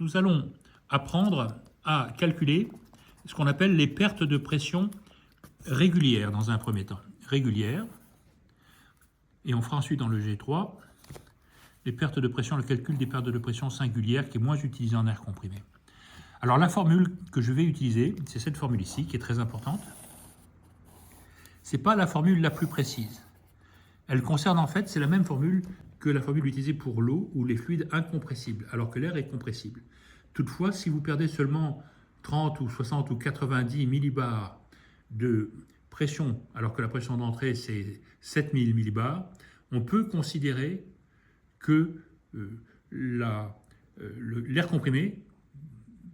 nous allons apprendre à calculer ce qu'on appelle les pertes de pression régulières dans un premier temps. Régulières. Et on fera ensuite dans le G3 les pertes de pression, le calcul des pertes de pression singulières qui est moins utilisé en air comprimé. Alors la formule que je vais utiliser, c'est cette formule ici qui est très importante. Ce n'est pas la formule la plus précise. Elle concerne en fait, c'est la même formule que la formule utilisée pour l'eau ou les fluides incompressibles, alors que l'air est compressible. Toutefois, si vous perdez seulement 30 ou 60 ou 90 millibars de pression, alors que la pression d'entrée c'est 7000 millibars, on peut considérer que l'air comprimé,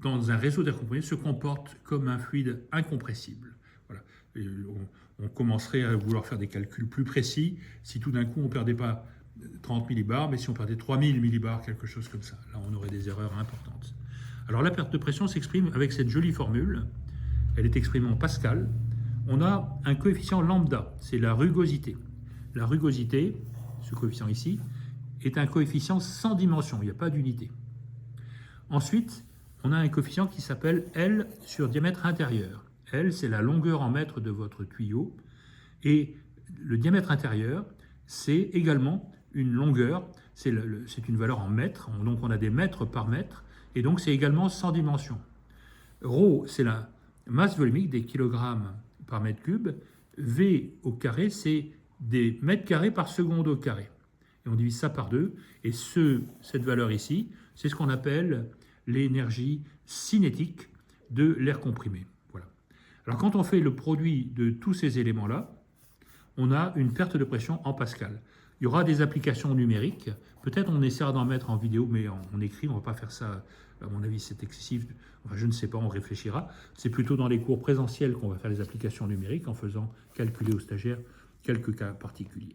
dans un réseau d'air comprimé, se comporte comme un fluide incompressible. Voilà. On commencerait à vouloir faire des calculs plus précis si tout d'un coup on ne perdait pas 30 millibars, mais si on perdait 3000 millibars, quelque chose comme ça. Là, on aurait des erreurs importantes. Alors la perte de pression s'exprime avec cette jolie formule. Elle est exprimée en Pascal. On a un coefficient lambda, c'est la rugosité. La rugosité, ce coefficient ici, est un coefficient sans dimension, il n'y a pas d'unité. Ensuite, on a un coefficient qui s'appelle L sur diamètre intérieur. L, c'est la longueur en mètres de votre tuyau. Et le diamètre intérieur, c'est également une longueur, c'est une valeur en mètres, donc on a des mètres par mètre, et donc c'est également sans dimension. Rho, c'est la masse volumique des kilogrammes par mètre cube. V au carré, c'est des mètres carrés par seconde au carré. Et on divise ça par 2, et cette valeur ici, c'est ce qu'on appelle l'énergie cinétique de l'air comprimé. Voilà. Alors quand on fait le produit de tous ces éléments-là, on a une perte de pression en Pascal. Il y aura des applications numériques, peut-être on essaiera d'en mettre en vidéo, mais en écrit, on ne va pas faire ça, à mon avis c'est excessif, enfin, je ne sais pas, on réfléchira. C'est plutôt dans les cours présentiels qu'on va faire les applications numériques en faisant calculer aux stagiaires quelques cas particuliers.